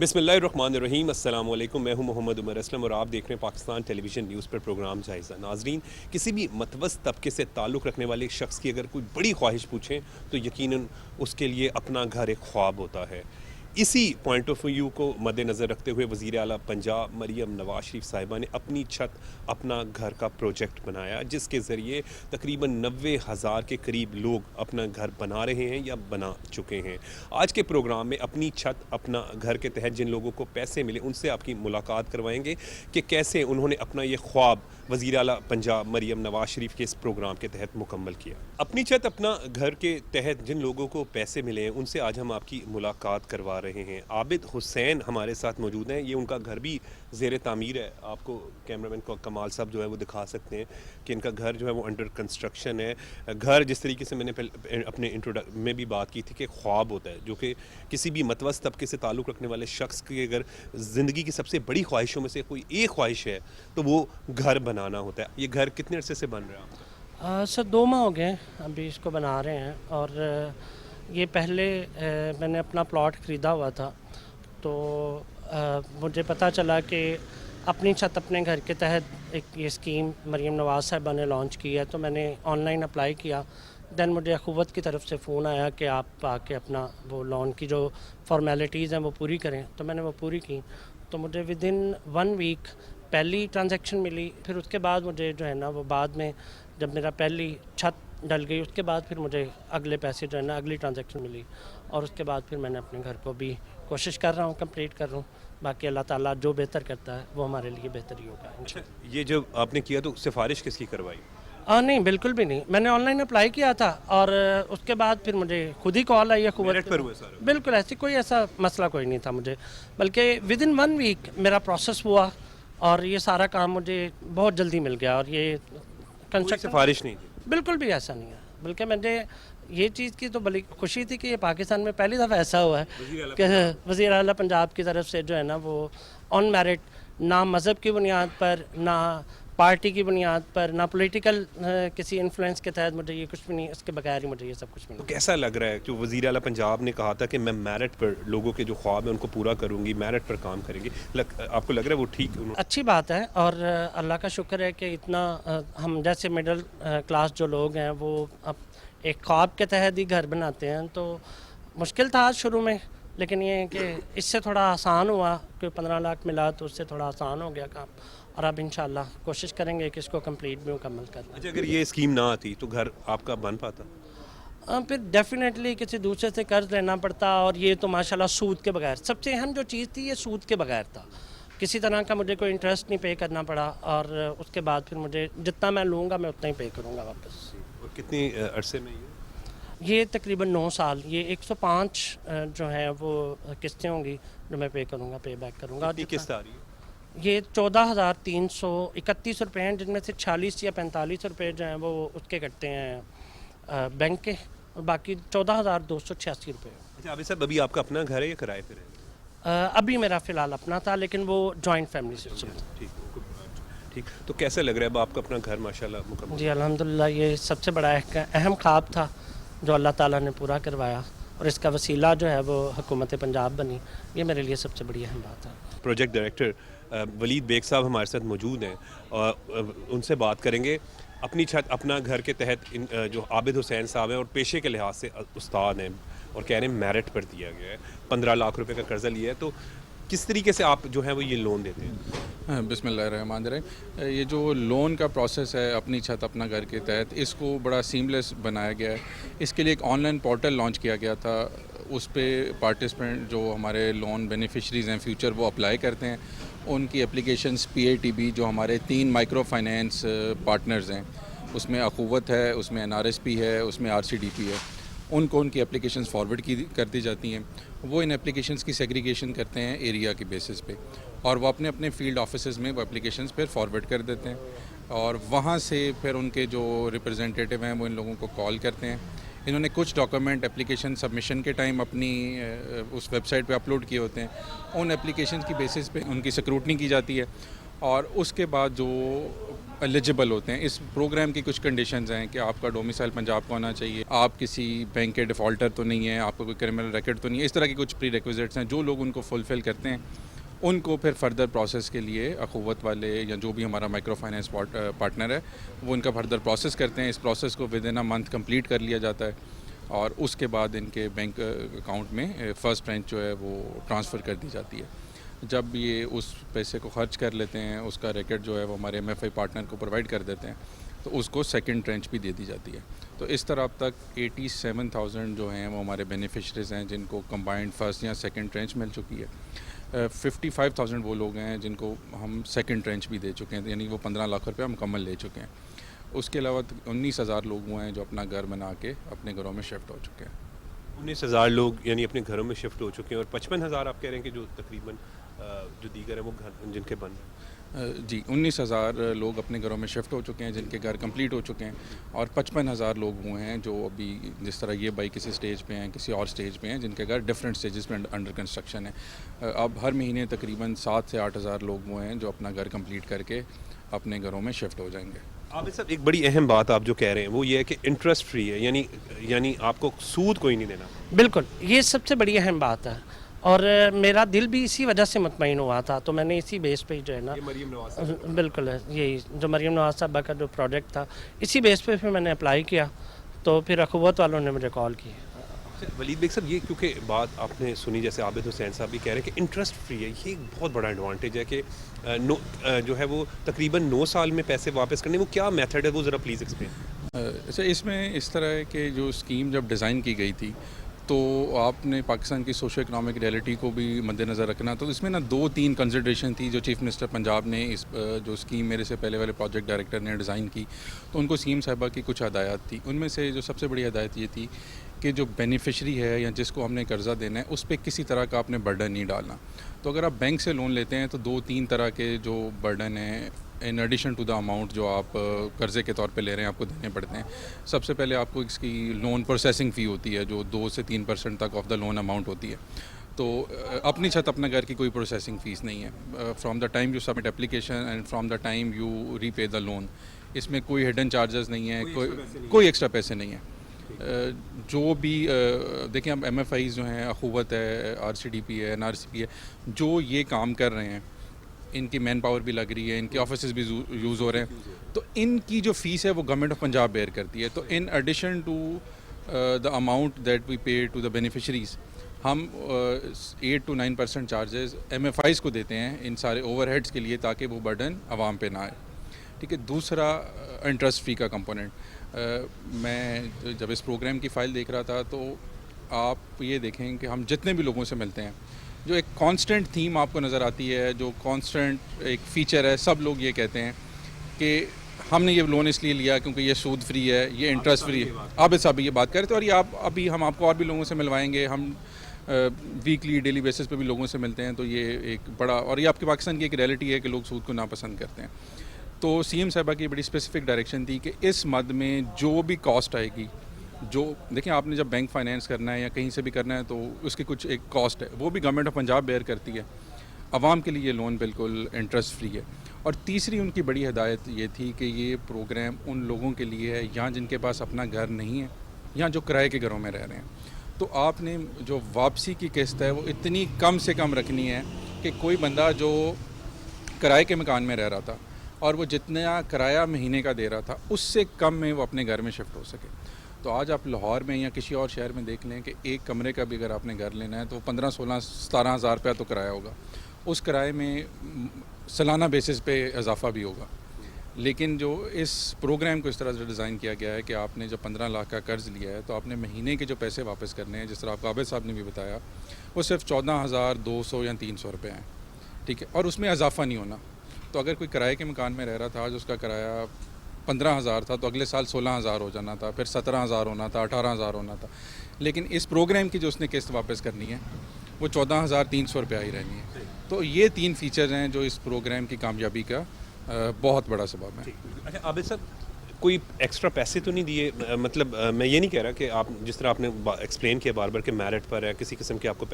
بسم اللہ الرحمن الرحیم، السلام علیکم۔ میں ہوں محمد عمر اسلم اور آپ دیکھ رہے ہیں پاکستان ٹیلی ویژن نیوز پر پروگرام جائزہ۔ ناظرین، کسی بھی متوسط طبقے سے تعلق رکھنے والے ایک شخص کی اگر کوئی بڑی خواہش پوچھیں تو یقیناً اس کے لیے اپنا گھر ایک خواب ہوتا ہے۔ اسی پوائنٹ آف ویو کو مد نظر رکھتے ہوئے وزیر اعلیٰ پنجاب مریم نواز شریف صاحبہ نے اپنی چھت اپنا گھر کا پروجیکٹ بنایا، جس کے ذریعے تقریباً 90,000 کے قریب لوگ اپنا گھر بنا رہے ہیں یا بنا چکے ہیں۔ آج کے پروگرام میں اپنی چھت اپنا گھر کے تحت جن لوگوں کو پیسے ملے ان سے آپ کی ملاقات کروائیں گے کہ کیسے انہوں نے اپنا یہ خواب وزیر اعلیٰ پنجاب مریم نواز شریف کے اس پروگرام کے تحت مکمل کیا۔ اپنی چھت اپنا گھر کے تحت جن لوگوں کو پیسے ملے ہیں ان سے آج ہم آپ کی ملاقات کروا رہے ہیں۔ عابد حسین ہمارے ساتھ موجود ہیں، یہ ان کا گھر بھی زیر تعمیر ہے۔ آپ کو کیمرہ مین کمال صاحب جو ہے وہ دکھا سکتے ہیں کہ ان کا گھر جو ہے وہ انڈر کنسٹرکشن ہے۔ گھر جس طریقے سے میں نے اپنے انٹروڈکشن میں بھی بات کی تھی کہ خواب ہوتا ہے جو کہ کسی بھی متوسط طبقے سے تعلق رکھنے والے شخص کی اگر زندگی کی سب سے بڑی خواہشوں میں سے کوئی ایک خواہش ہے تو وہ گھر بنانا ہوتا ہے۔ یہ گھر کتنے عرصے سے بن رہا ہے آپ کا؟ سر 2 ماہ ہو گئے ابھی اس کو بنا رہے ہیں، اور یہ پہلے میں نے اپنا پلاٹ خریدا ہوا تھا، تو مجھے پتہ چلا کہ اپنی چھت اپنے گھر کے تحت ایک یہ اسکیم مریم نواز صاحبہ نے لانچ کی ہے، تو میں نے آن لائن اپلائی کیا۔ دین مجھے اخوت کی طرف سے فون آیا کہ آپ آ کے اپنا وہ لون کی جو فارمیلٹیز ہیں وہ پوری کریں، تو میں نے وہ پوری کی۔ تو مجھے ودن 1 ویک پہلی ٹرانزیکشن ملی، پھر اس کے بعد مجھے جو ہے نا وہ بعد میں جب میرا پہلی چھت ڈل گئی اس کے بعد پھر مجھے اگلے پیسے جو ہے نا اگلی ٹرانزیکشن ملی، اور اس کے بعد پھر میں نے اپنے گھر کو بھی کوشش کر رہا ہوں کمپلیٹ کر رہا ہوں۔ باقی اللہ تعالیٰ جو بہتر کرتا ہے وہ ہمارے لیے بہتر ہی ہوگا انشاءاللہ۔ یہ جب آپ نے کیا تو سفارش کس کی کروائی؟ نہیں، بالکل بھی نہیں، میں نے آن لائن اپلائی کیا تھا، اور اس کے بعد پھر مجھے خود ہی کال آئی ہے میرٹ پر ہوئے سارا؟ بالکل ایسا مسئلہ کوئی نہیں تھا مجھے، بلکہ ودن 1 ویک میرا پروسیس ہوا، اور یہ سارا کام مجھے بہت جلدی مل گیا، اور یہ کنسٹرکشن سفارش نہیں تھی؟ بالکل بھی ایسا نہیں ہے، بلکہ مجھے یہ چیز کی تو بڑی خوشی تھی کہ یہ پاکستان میں پہلی دفعہ ایسا ہوا ہے کہ وزیر اعلیٰ پنجاب کی طرف سے جو ہے نا وہ آن میرٹ، نہ مذہب کی بنیاد پر، نہ پارٹی کی بنیاد پر، نہ پولیٹیکل کسی انفلوئنس کے تحت، مجھے یہ کچھ بھی نہیں، اس کے بغیر ہی مجھے یہ سب کچھ ملا۔ کیسا لگ رہا ہے جو وزیر اعلیٰ پنجاب نے کہا تھا کہ میں میرٹ پر لوگوں کے جو خواب ہیں ان کو پورا کروں گی، میرٹ پر کام کریں گی، آپ کو لگ رہا ہے وہ ٹھیک؟ اچھی بات ہے، اور اللہ کا شکر ہے کہ اتنا ہم جیسے مڈل کلاس جو لوگ ہیں وہ اب ایک خواب کے تحت ہی گھر بناتے ہیں، تو مشکل تھا شروع میں، لیکن یہ ہے کہ اس سے تھوڑا آسان ہوا کہ 15 لاکھ ملا تو اس سے تھوڑا آسان ہو گیا کام، اور اب انشاءاللہ کوشش کریں گے کہ اس کو کمپلیٹ بھی مکمل کرنا۔ اچھا، اگر یہ اسکیم نہ آتی تو گھر آپ کا بن پاتا؟ پھر ڈیفینیٹلی کسی دوسرے سے قرض لینا پڑتا، اور یہ تو ماشاءاللہ سود کے بغیر، سب سے اہم جو چیز تھی یہ سود کے بغیر تھا، کسی طرح کا مجھے کوئی انٹرسٹ نہیں پے کرنا پڑا، اور اس کے بعد پھر مجھے جتنا میں لوں گا میں اتنا ہی پے کروں گا واپس۔ اور کتنی عرصے میں یہ تقریباً 9 سال، یہ 105 جو ہیں وہ قسطیں ہوں گی جو میں پے کروں گا، پے بیک کروں گا۔ کتنی قسط آ رہی ہے؟ یہ 14,331 روپے ہیں، جن میں سے 46 یا 45 روپے جو ہیں وہ اس کے کٹتے ہیں بینک کے، اور باقی 14,286 روپے۔ اچھا عابد صاحب، ابھی آپ کا اپنا گھر ہے یا کرائے پہ ہے؟ ابھی میرا فی الحال اپنا تھا، لیکن وہ جوائنٹ فیملی سے۔ ٹھیک، تو کیسا لگ رہا ہے اب آپ کا اپنا گھر ماشاءاللہ مکمل؟ جی الحمدللہ، یہ سب سے بڑا ایک اہم خواب تھا جو اللہ تعالیٰ نے پورا کروایا، اور اس کا وسیلہ جو ہے وہ حکومت پنجاب بنی، یہ میرے لیے سب سے بڑی اہم بات ہے۔ پروجیکٹ ڈائریکٹر ولید بیگ صاحب ہمارے ساتھ موجود ہیں، اور ان سے بات کریں گے اپنی چھت اپنا گھر کے تحت۔ جو عابد حسین صاحب ہیں اور پیشے کے لحاظ سے استاد ہیں، اور کہہ رہے ہیں میرٹ پر دیا گیا ہے، 15 لاکھ روپے کا قرضہ لیا ہے، تو کس طریقے سے آپ جو ہیں وہ یہ لون دیتے ہیں؟ بسم اللہ الرحمن الرحیم۔ یہ جو لون کا پروسیس ہے اپنی چھت اپنا گھر کے تحت، اس کو بڑا سیملیس بنایا گیا ہے۔ اس کے لیے ایک آن لائن پورٹل لانچ کیا گیا تھا، اس پہ پارٹیسپینٹ جو ہمارے لون بینیفیشریز ہیں فیوچر وہ اپلائی کرتے ہیں، ان کی اپلیکیشنز PATB جو ہمارے 3 مائکرو فائنینس پارٹنرز ہیں، اس میں اخوت ہے، اس میں NRSP ہے، اس میں RCDP ہے، ان کو ان کی اپلیکیشنز فارورڈ کر دی جاتی ہیں۔ وہ ان اپلیکیشنز کی سیگریگیشن کرتے ہیں ایریا کی بیسس پہ، اور وہ اپنے اپنے فیلڈ آفیسز میں وہ اپلیکیشنز پھر فارورڈ کر دیتے ہیں، اور وہاں سے پھر ان کے جو ریپرزینٹیٹیو ہیں وہ ان لوگوں کو کال کرتے ہیں۔ انہوں نے کچھ ڈاکومنٹ اپلیکیشن سبمیشن کے ٹائم اپنی اس ویب سائٹ پہ اپلوڈ کیے ہوتے ہیں، ان اپلیکیشنز کی بیسس پہ ان کی سکروٹنی کی جاتی ہے، اور اس کے بعد جو ایلیجبل ہوتے ہیں. اس پروگرام کی کچھ کنڈیشنز ہیں کہ آپ کا ڈومیسائل پنجاب کا ہونا چاہیے, آپ کسی بینک کے ڈیفالٹر تو نہیں ہیں, آپ کا کوئی کرمنل ریکارڈ تو نہیں ہے. اس طرح کی کچھ پری ریکویزٹس ہیں. جو لوگ ان کو فلفل کرتے ہیں ان کو پھر فردر پروسیس کے لیے اخوت والے یا جو بھی ہمارا مائکرو فائنینس پارٹنر ہے وہ ان کا فردر پروسیس کرتے ہیں. اس پروسیس کو with in a month complete کر لیا جاتا ہے اور اس کے بعد ان کے بینک اکاؤنٹ میں فرسٹ ٹرانچ جو ہے وہ ٹرانسفر کر دی جاتی ہے. جب یہ اس پیسے کو خرچ کر لیتے ہیں, اس کا ریکٹ جو ہے وہ ہمارے ایم ایف آئی پارٹنر کو پرووائڈ کر دیتے ہیں, تو اس کو سیکنڈ ٹرانچ بھی دے دی جاتی ہے. تو اس طرح اب تک 87,000 جو ہیں وہ ہمارے بینیفیشریز ہیں جن کو کمبائنڈ فرسٹ یا سیکنڈ ٹرانچ مل چکی ہے. 55,000 وہ لوگ ہیں جن کو ہم سیکنڈ ٹرانچ بھی دے چکے ہیں, یعنی وہ 15 لاکھ روپیہ مکمل لے چکے ہیں. اس کے علاوہ 19,000 لوگ وہ ہیں جو اپنا گھر بنا کے اپنے گھروں میں شفٹ ہو چکے ہیں. 19,000 لوگ یعنی اپنے گھروں میں شفٹ ہو چکے ہیں, اور 55,000 آپ کہہ رہے ہیں کہ جو تقریباً جو دیگر ہیں وہ گھر جن کے بن رہے ہیں. جی 19,000 لوگ اپنے گھروں میں شفٹ ہو چکے ہیں جن کے گھر کمپلیٹ ہو چکے ہیں, اور 55,000 لوگ وہ ہیں جو ابھی جس طرح یہ بائی کسی سٹیج پہ ہیں, کسی اور سٹیج پہ ہیں, جن کے گھر ڈفرینٹ سٹیجز میں انڈر کنسٹرکشن ہے. اب ہر مہینے تقریباً 7 سے 8,000 لوگ وہ ہیں جو اپنا گھر کمپلیٹ کر کے اپنے گھروں میں شفٹ ہو جائیں گے. عابد صاحب, ایک بڑی اہم بات آپ جو کہہ رہے ہیں وہ یہ ہے کہ انٹرسٹ فری ہے, یعنی آپ کو سود کوئی نہیں دینا. بالکل, یہ سب سے بڑی اہم بات ہے, اور میرا دل بھی اسی وجہ سے مطمئن ہوا تھا. تو میں نے اسی بیس پہ جو ہے نا, یہ مریم نواز صاحب بالکل یہی جو مریم نواز صاحبہ کا جو پروجیکٹ تھا, اسی بیس پہ پھر میں نے اپلائی کیا. تو پھر اخوت والوں نے مجھے کال کی. ولید بیگ صاحب, یہ کیونکہ بات آپ نے سنی, جیسے عابد حسین صاحب بھی کہہ رہے ہیں کہ انٹرسٹ فری ہے, یہ ایک بہت بڑا ایڈوانٹیج ہے کہ جو ہے وہ تقریباً 9 سال میں پیسے واپس کرنے, وہ کیا میتھڈ ہے وہ ذرا پلیز ایکسپلین. اچھا, اس میں اس طرح ہے کہ جو اسکیم جب ڈیزائن کی گئی تھی تو آپ نے پاکستان کی سوشو اکنامک ریئلٹی کو بھی مد نظر رکھنا. تو اس میں نا 2-3 کنسیڈریشن تھی جو چیف منسٹر پنجاب نے اس جو اسکیم میرے سے پہلے والے پروجیکٹ ڈائریکٹر نے ڈیزائن کی, تو ان کو سیم صاحبہ کی کچھ ہدایات تھی. ان میں سے جو سب سے بڑی ہدایت یہ تھی کہ جو بینیفیشری ہے یا جس کو ہم نے قرضہ دینا ہے اس پہ کسی طرح کا آپ نے برڈن نہیں ڈالنا. تو اگر آپ بینک سے لون لیتے ہیں تو 2-3 طرح کے جو برڈن ہیں in addition to the amount جو آپ قرضے کے طور پہ لے رہے ہیں آپ کو دینے پڑتے ہیں. سب سے پہلے آپ کو اس کی لون پروسیسنگ فی ہوتی ہے جو 2 سے 3% تک آف دا لون اماؤنٹ ہوتی ہے. تو اپنی چھت اپنا گھر کی کوئی پروسیسنگ فیس نہیں ہے from the time you submit application and from the time you repay the loan. اس میں کوئی ہڈن چارجز نہیں ہے, کوئی ایکسٹرا پیسے نہیں ہیں. جو بھی دیکھیں اب ایم ایف آئیز جو ہیں, اخوت ہے, آر سی ڈی پی ہے, این آر سی پی ہے, جو یہ کام کر رہے ہیں ان کی مین پاور بھی لگ رہی ہے, ان کے آفیسز بھی یوز ہو رہے ہیں, تو ان کی جو فیس ہے وہ گورنمنٹ آف پنجاب بیئر کرتی ہے. تو in addition to the amount that we pay to the beneficiaries, ہم 8 to 9% charges M F Is کو دیتے ہیں ان سارے اوور ہیڈس کے لیے تاکہ وہ برڈن عوام پہ نہ آئے. ٹھیک ہے. دوسرا انٹرسٹ فی کا کمپوننٹ, میں جب اس پروگرام کی فائل دیکھ رہا تھا تو آپ یہ دیکھیں کہ ہم جتنے بھی لوگوں سے ملتے ہیں جو ایک کانسٹنٹ تھیم آپ کو نظر آتی ہے, جو کانسٹنٹ ایک فیچر ہے, سب لوگ یہ کہتے ہیں کہ ہم نے یہ لون اس لیے لیا کیونکہ یہ سود فری ہے, یہ انٹرسٹ فری ہے. عابد صاحب یہ بات کرتے ہیں, اور یہ ابھی ہم آپ کو اور بھی لوگوں سے ملوائیں گے. ہم ویکلی ڈیلی بیسس پہ بھی لوگوں سے ملتے ہیں. تو یہ ایک بڑا, اور یہ آپ کے پاکستان کی ایک ریئلٹی ہے کہ لوگ سود کو ناپسند کرتے ہیں. تو سی ایم صاحبہ کی بڑی اسپیسیفک ڈائریکشن تھی کہ اس مد میں جو بھی کاسٹ آئے گی, جو دیکھیں آپ نے جب بینک فائنینس کرنا ہے یا کہیں سے بھی کرنا ہے تو اس کی کچھ ایک کاسٹ ہے, وہ بھی گورنمنٹ آف پنجاب بیئر کرتی ہے. عوام کے لیے یہ لون بالکل انٹرسٹ فری ہے. اور تیسری ان کی بڑی ہدایت یہ تھی کہ یہ پروگرام ان لوگوں کے لیے ہے یا جن کے پاس اپنا گھر نہیں ہے یا جو کرائے کے گھروں میں رہ رہے ہیں. تو آپ نے جو واپسی کی قسط ہے وہ اتنی کم سے کم رکھنی ہے کہ کوئی بندہ جو کرائے کے مکان میں رہ رہا تھا اور وہ جتنا کرایہ مہینے کا دے رہا تھا اس سے کم میں وہ اپنے گھر میں شفٹ ہو سکے. تو آج آپ لاہور میں یا کسی اور شہر میں دیکھ لیں کہ ایک کمرے کا بھی اگر آپ نے گھر لینا ہے تو 15-16-17 ہزار روپیہ تو کرایہ ہوگا. اس کرائے میں سالانہ بیسس پہ اضافہ بھی ہوگا. لیکن جو اس پروگرام کو اس طرح سے ڈیزائن کیا گیا ہے کہ آپ نے جب 15 لاکھ کا قرض لیا ہے تو آپ نے مہینے کے جو پیسے واپس کرنے ہیں, جس طرح آپ عابد صاحب نے بھی بتایا, وہ صرف 14,200 یا 300 روپے ہیں. ٹھیک ہے. اور اس میں اضافہ نہیں ہونا. تو اگر کوئی کرائے کے مکان میں رہ رہا تھا, آج اس کا کرایہ 15,000 تھا, تو اگلے سال 16,000 ہو جانا تھا, پھر 17,000 ہونا تھا, 18,000 ہونا تھا. لیکن اس پروگرام کی جو اس نے قسط واپس کرنی ہے وہ 14,300 روپے ہی رہنی ہے. تو یہ 3 فیچرز ہیں جو اس پروگرام کی کامیابی کا بہت بڑا سبب ہے. اچھا عابد صاحب, کوئی ایکسٹرا پیسے تو نہیں دیے؟ مطلب میں یہ نہیں کہہ رہا کہ آپ جس طرح آپ نے ایکسپلین کیا بار بار کہ میرٹ پر ہے، کسی قسم کے آپ کو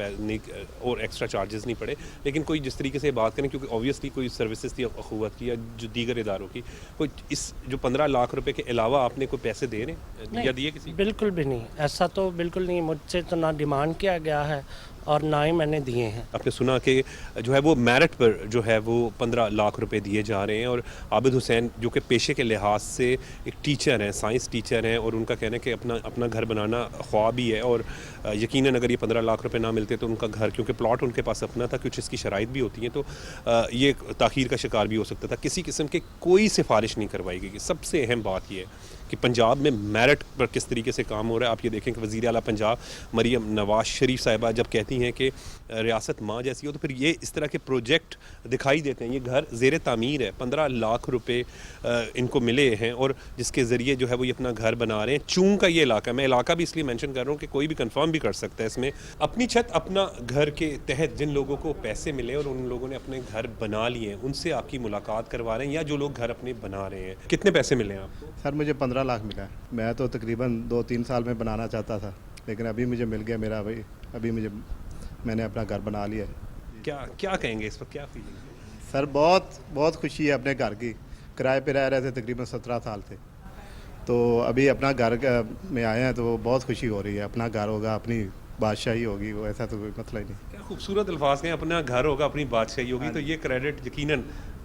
اور ایکسٹرا چارجز نہیں پڑے، لیکن کوئی جس طریقے سے بات کریں، کیونکہ آبویسلی کوئی سروسز تھی اخوت کی یا جو دیگر اداروں کی، کوئی اس جو 15 لاکھ روپے کے علاوہ آپ نے کوئی پیسے دے رہے ہیں یا دیے کسی کو؟ بالکل بھی نہیں، ایسا تو بالکل نہیں، مجھ سے تو نہ ڈیمانڈ کیا گیا ہے اور نہ ہی میں نے دیے ہیں۔ آپ نے سنا کہ جو ہے وہ میرٹ پر جو ہے وہ 15 لاکھ روپے دیے جا رہے ہیں، اور عابد حسین جو کہ پیشے کے لحاظ سے ایک ٹیچر ہیں، سائنس ٹیچر ہیں، اور ان کا کہنا ہے کہ اپنا گھر بنانا خواب ہی ہے، اور یقیناً اگر یہ 15 لاکھ روپے نہ ملتے تو ان کا گھر، کیونکہ پلاٹ ان کے پاس اپنا تھا، کچھ اس کی شرائط بھی ہوتی ہیں، تو یہ تاخیر کا شکار بھی ہو سکتا تھا۔ کسی قسم کی کوئی سفارش نہیں کروائی گئی۔ سب سے اہم بات یہ ہے کہ پنجاب میں میرٹ پر کس طریقے سے کام ہو رہا ہے۔ آپ یہ دیکھیں کہ وزیر اعلیٰ پنجاب مریم نواز شریف صاحبہ جب کہتی ہیں کہ ریاست ماں جیسی ہو، تو پھر یہ اس طرح کے پروجیکٹ دکھائی دیتے ہیں۔ یہ گھر زیر تعمیر ہے، 15 لاکھ روپے ان کو ملے ہیں، اور جس کے ذریعے جو ہے وہ یہ اپنا گھر بنا رہے ہیں۔ چون کا یہ علاقہ ہے، میں علاقہ بھی اس لیے مینشن کر رہا ہوں کہ کوئی بھی کنفرم بھی کر سکتا ہے اس میں۔ اپنی چھت اپنا گھر کے تحت جن لوگوں کو پیسے ملے اور ان لوگوں نے اپنے گھر بنا لیے ہیں، ان سے آپ کی ملاقات کروا رہے ہیں، یا جو لوگ گھر اپنے بنا رہے ہیں۔ کتنے پیسے ملے ہیں آپ کو؟ سر مجھے 15 لاکھ ملا ہے۔ میں تو تقریباً 2-3 سال میں بنانا چاہتا تھا، لیکن ابھی مجھے مل گیا میرا بھائی، ابھی میں نے اپنا گھر بنا لیا ہے۔ کیا کہیں گے اس وقت، کیا فیلنگ ہے؟ سر بہت خوشی ہے اپنے گھر کی۔ کرائے پہ رہ رہے تھے تقریباً 17 سال سے، تو ابھی اپنا گھر میں آئے ہیں تو بہت خوشی ہو رہی ہے۔ اپنا گھر ہوگا، اپنی بادشاہی ہوگی، وہ ایسا تو کوئی مسئلہ ہی نہیں۔ کیا خوبصورت الفاظ ہیں، اپنا گھر ہوگا، اپنی بادشاہی ہوگی، تو یہ کریڈٹ یقیناً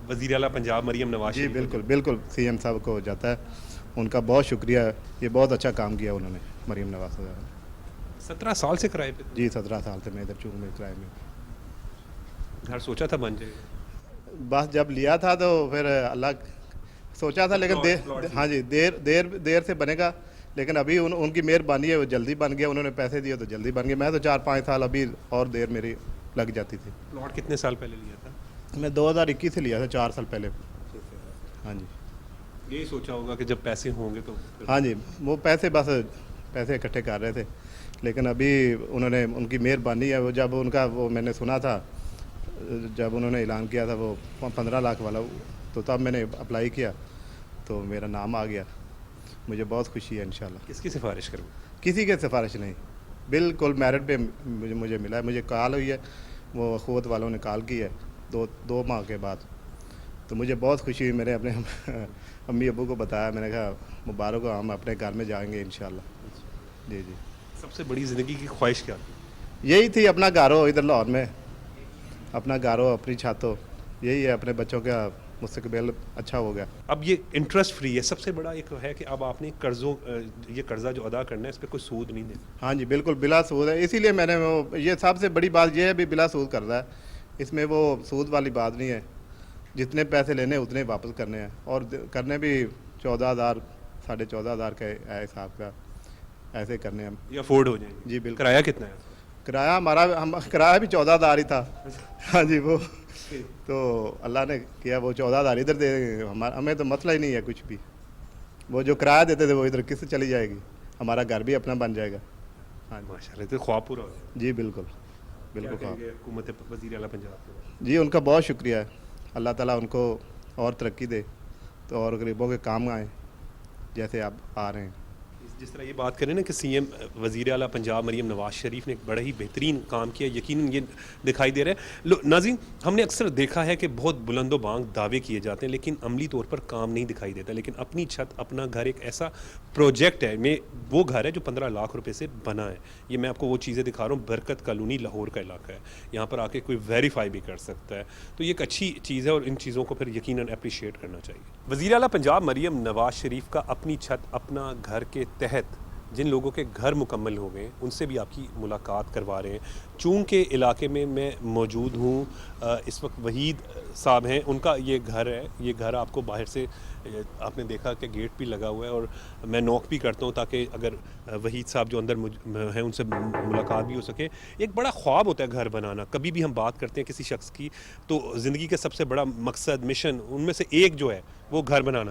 وزیر اعلیٰ پنجاب مریم نواز جی شریف بالکل سی ایم صاحب کو ہو جاتا ہے، ان کا بہت شکریہ۔ یہ بہت اچھا کام کیا انہوں نے، مریم نواز صاحب نے۔ 17 سال سے کرائے پہ جی 17 سال سے میں ادھر چونگ میں کرائے میں۔ گھر سوچا تھا بن جائے گا؟ بس جب لیا تھا تو پھر اللہ سوچا تھا، لیکن ہاں جی دیر سے بنے گا، لیکن ابھی ان کی مہربانی ہے، وہ جلدی بن گیا۔ انہوں نے پیسے دیے تو جلدی بن گیا۔ میں تو 4-5 سال ابھی اور دیر میری لگ جاتی تھی۔ پلاٹ کتنے سال پہلے لیا تھا؟ میں 2021 سے لیا تھا، 4 سال پہلے۔ ہاں جی یہی سوچا ہوگا کہ جب پیسے ہوں گے تو ہاں جی، وہ پیسے اکٹھے کر رہے تھے، لیکن ابھی انہوں نے، ان کی مہربانی ہے، وہ جب ان کا وہ میں نے سنا تھا، جب انہوں نے اعلان کیا تھا وہ 15 لاکھ والا، تو تب میں نے اپلائی کیا تو میرا نام آ گیا۔ مجھے بہت خوشی ہے انشاءاللہ۔ کس کی سفارش کروں؟ کسی کے سفارش نہیں، بالکل میرٹ پہ مجھے ملا ہے۔ مجھے کال ہوئی ہے، وہ اخوت والوں نے کال کی ہے 2 ماہ کے بعد، تو مجھے بہت خوشی ہوئی۔ میں نے اپنے امی ابو کو بتایا، میں نے کہا مبارک ہو، ہم اپنے گھر میں جائیں گے انشاءاللہ۔ جی سب سے بڑی زندگی کی خواہش کیا تھی؟ یہی تھی، اپنا گھر ہو ادھر لاہور میں، اپنا گھر ہو، اپنی چھت ہو، یہی ہے، اپنے بچوں کا مستقبل اچھا ہو گیا۔ اب یہ انٹرسٹ فری ہے، سب سے بڑا ایک ہے کہ اب آپ نے یہ قرضہ جو ادا کرنا ہے اس پہ کوئی سود نہیں دینا۔ ہاں جی بالکل بلا سود ہے، اسی لیے میں نے یہ سب سے بڑی بات یہ ہے بھی بلا سود کر رہا ہے۔ اس میں وہ سود والی بات نہیں ہے، جتنے پیسے لینے اتنے واپس کرنے ہیں، اور کرنے بھی 14,000 14,500 کا ہے حساب کا، ایسے کرنے ہم۔ یہ افورڈ ہو جائیں گے؟ جی بالکل۔ کرایہ کتنا ہے؟ کرایہ کرایہ بھی 14,000 ہی تھا۔ ہاں جی، وہ تو اللہ نے کیا، وہ 14,000 ادھر دے دیں گے، ہمیں تو مسئلہ ہی نہیں ہے کچھ بھی۔ وہ جو کرایہ دیتے تھے وہ ادھر کس سے چلی جائے گی، ہمارا گھر بھی اپنا بن جائے گا۔ ہاں ماشاء اللہ، تو خواب پورا ہو گیا۔ جی بالکل کیا خواب۔ کہیں گے حکومت وزیر اعلیٰ پنجاب کو؟ جی ان کا بہت شکریہ ہے، اللہ تعالیٰ ان کو اور ترقی دے، تو اور غریبوں کے کام آئیں جیسے آپ آ رہے ہیں۔ جس طرح یہ بات کریں نا کہ سی ایم وزیر اعلیٰ پنجاب مریم نواز شریف نے ایک بڑا ہی بہترین کام کیا، یقیناً یہ دکھائی دے رہا ہے۔ ناظرین، ہم نے اکثر دیکھا ہے کہ بہت بلند و بانگ دعوے کیے جاتے ہیں لیکن عملی طور پر کام نہیں دکھائی دیتا، لیکن اپنی چھت اپنا گھر ایک ایسا پروجیکٹ ہے، وہ گھر ہے جو 15 لاکھ روپے سے بنا ہے۔ یہ میں آپ کو وہ چیزیں دکھا رہا ہوں، برکت کالونی لاہور کا علاقہ ہے، یہاں پر آ کے کوئی ویریفائی بھی کر سکتا ہے، تو یہ ایک اچھی چیز ہے اور ان چیزوں کو پھر یقیناً اپریشیٹ کرنا چاہیے۔ وزیر اعلیٰ پنجاب مریم نواز شریف کا اپنی چھت اپنا گھر کے تحت جن لوگوں کے گھر مکمل ہو گئے ان سے بھی آپ کی ملاقات کروا رہے ہیں۔ چونکہ علاقے میں موجود ہوں، اس وقت وحید صاحب ہیں، ان کا یہ گھر ہے، یہ گھر آپ کو باہر سے آپ نے دیکھا کہ گیٹ بھی لگا ہوا ہے، اور میں نوک بھی کرتا ہوں تاکہ اگر وحید صاحب جو اندر ہیں ان سے ملاقات بھی ہو سکے۔ ایک بڑا خواب ہوتا ہے گھر بنانا، کبھی بھی ہم بات کرتے ہیں کسی شخص کی تو زندگی کا سب سے بڑا مقصد، مشن، ان میں سے ایک جو ہے وہ گھر بنانا۔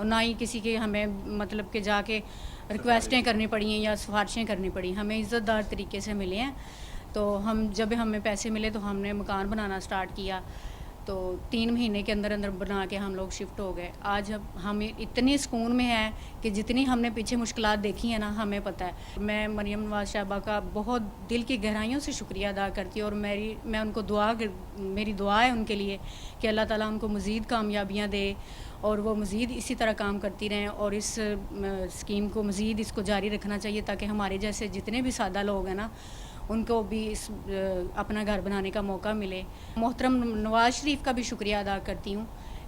اور نہ ہی کسی کے ہمیں مطلب کہ جا کے ریکویسٹیں کرنی پڑی ہیں یا سفارشیں کرنی پڑی. ہمیں عزت دار طریقے سے ملے ہیں. تو جب ہمیں پیسے ملے تو ہم نے مکان بنانا سٹارٹ کیا. تو 3 مہینے کے اندر اندر بنا کے ہم لوگ شفٹ ہو گئے. آج ہم اتنی سکون میں ہیں کہ جتنی ہم نے پیچھے مشکلات دیکھی ہیں نا, ہمیں پتہ ہے. میں مریم نواز صاحبہ کا بہت دل کی گہرائیوں سے شکریہ ادا کرتی ہوں, اور میں ان کو میری دعا ہے ان کے لیے کہ اللہ تعالیٰ ان کو مزید کامیابیاں دے اور وہ مزید اسی طرح کام کرتی رہیں, اور اس اسکیم کو مزید اس کو جاری رکھنا چاہیے تاکہ ہمارے جیسے جتنے بھی سادہ لوگ ہیں نا ان کو بھی اپنا گھر بنانے کا موقع ملے. محترم نواز شریف کا بھی شکریہ ادا کرتی ہوں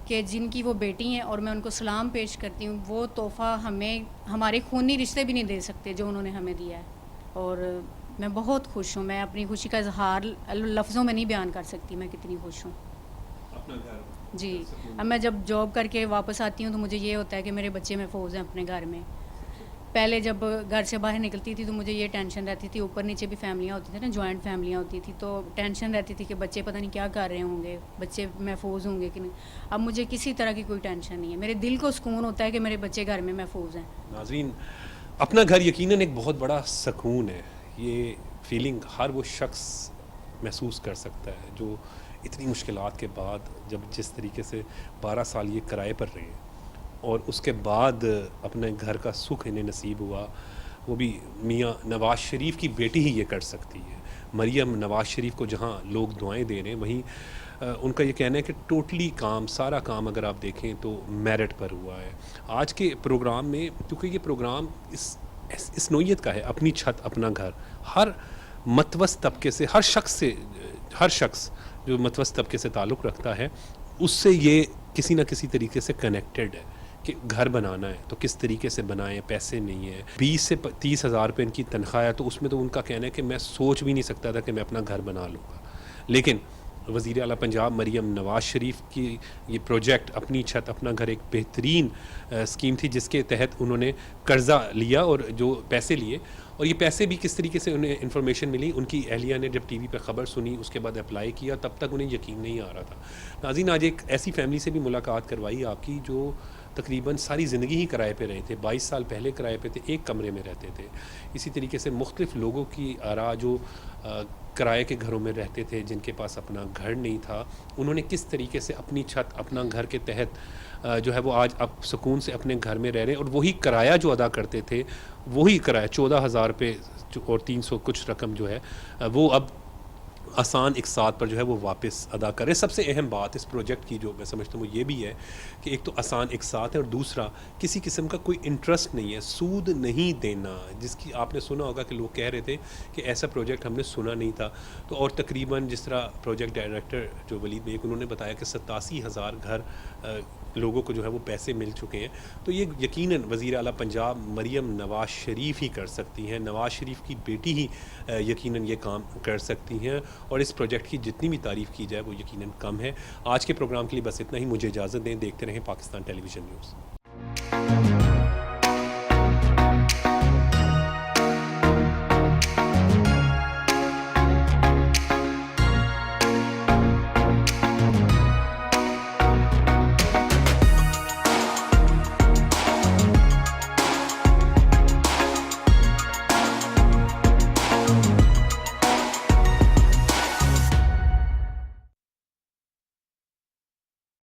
کہ جن کی وہ بیٹی ہیں, اور میں ان کو سلام پیش کرتی ہوں. وہ تحفہ ہمارے خونی رشتے بھی نہیں دے سکتے جو انہوں نے ہمیں دیا ہے, اور میں بہت خوش ہوں. میں اپنی خوشی کا اظہار لفظوں میں نہیں بیان کر سکتی میں کتنی خوش ہوں. جی, اب میں جب جاب کر کے واپس آتی ہوں تو مجھے یہ ہوتا ہے کہ میرے بچے محفوظ ہیں اپنے گھر میں. پہلے جب گھر سے باہر نکلتی تھی تو مجھے یہ ٹینشن رہتی تھی, اوپر نیچے بھی فیملیاں ہوتی تھیں نا, جوائنٹ فیملیاں ہوتی تھی, تو ٹینشن رہتی تھی کہ بچے پتہ نہیں کیا کر رہے ہوں گے, بچے محفوظ ہوں گے کہ نہیں. اب مجھے کسی طرح کی کوئی ٹینشن نہیں ہے. میرے دل کو سکون ہوتا ہے کہ میرے بچے گھر میں محفوظ ہیں. ناظرین, اپنا گھر یقیناً ایک بہت بڑا سکون ہے. یہ فیلنگ ہر وہ شخص محسوس کر سکتا ہے جو اتنی مشکلات کے بعد جب جس طریقے سے 12 سال یہ کرائے پر رہے اور اس کے بعد اپنے گھر کا سکھ انہیں نصیب ہوا. وہ بھی میاں نواز شریف کی بیٹی ہی یہ کر سکتی ہے. مریم نواز شریف کو جہاں لوگ دعائیں دے رہے ہیں, وہیں ان کا یہ کہنا ہے کہ ٹوٹلی سارا کام اگر آپ دیکھیں تو میرٹ پر ہوا ہے. آج کے پروگرام میں, کیونکہ یہ پروگرام اس نوعیت کا ہے, اپنی چھت اپنا گھر, ہر متوسط طبقے سے ہر شخص جو متوسط طبقے سے تعلق رکھتا ہے اس سے یہ کسی نہ کسی طریقے سے کنیکٹڈ ہے کہ گھر بنانا ہے تو کس طریقے سے بنائیں. پیسے نہیں ہیں, 20 سے 30 ہزار روپے ان کی تنخواہ ہے, تو اس میں تو ان کا کہنا ہے کہ میں سوچ بھی نہیں سکتا تھا کہ میں اپنا گھر بنا لوں گا. لیکن وزیر اعلیٰ پنجاب مریم نواز شریف کی یہ پروجیکٹ اپنی چھت اپنا گھر ایک بہترین اسکیم تھی جس کے تحت انہوں نے قرضہ لیا اور جو پیسے لیے, اور یہ پیسے بھی کس طریقے سے انہیں انفارمیشن ملی. ان کی اہلیہ نے جب ٹی وی پہ خبر سنی اس کے بعد اپلائی کیا, تب تک انہیں یقین نہیں آ رہا تھا. ناظرین, آج ایک ایسی فیملی سے بھی ملاقات کروائی آپ کی جو تقریباً ساری زندگی ہی کرائے پہ رہے تھے. 22 سال پہلے کرائے پہ تھے, ایک کمرے میں رہتے تھے. اسی طریقے سے مختلف لوگوں کی آراء جو کرائے کے گھروں میں رہتے تھے, جن کے پاس اپنا گھر نہیں تھا, انہوں نے کس طریقے سے اپنی چھت اپنا گھر کے تحت جو ہے وہ آج اب سکون سے اپنے گھر میں رہ رہے ہیں. اور وہی کرایہ جو ادا کرتے تھے, وہی کرایہ 14,000 روپے اور 300 کچھ رقم جو ہے وہ اب آسان اقساط پر جو ہے وہ واپس ادا کریں. سب سے اہم بات اس پروجیکٹ کی جو میں سمجھتا ہوں وہ یہ بھی ہے کہ ایک تو آسان اقساط ہے, اور دوسرا کسی قسم کا کوئی انٹرسٹ نہیں ہے, سود نہیں دینا, جس کی آپ نے سنا ہوگا کہ لوگ کہہ رہے تھے کہ ایسا پروجیکٹ ہم نے سنا نہیں تھا. تو اور تقریباً جس طرح پروجیکٹ ڈائریکٹر جو ولید بیگ انہوں نے بتایا کہ 87,000 گھر لوگوں کو جو ہے وہ پیسے مل چکے ہیں. تو یہ یقیناً وزیر اعلیٰ پنجاب مریم نواز شریف ہی کر سکتی ہیں, نواز شریف کی بیٹی ہی یقیناً یہ کام کر سکتی ہیں, اور اس پروجیکٹ کی جتنی بھی تعریف کی جائے وہ یقیناً کم ہے. آج کے پروگرام کے لیے بس اتنا ہی. مجھے اجازت دیں, دیکھتے رہیں پاکستان ٹیلی ویژن نیوز.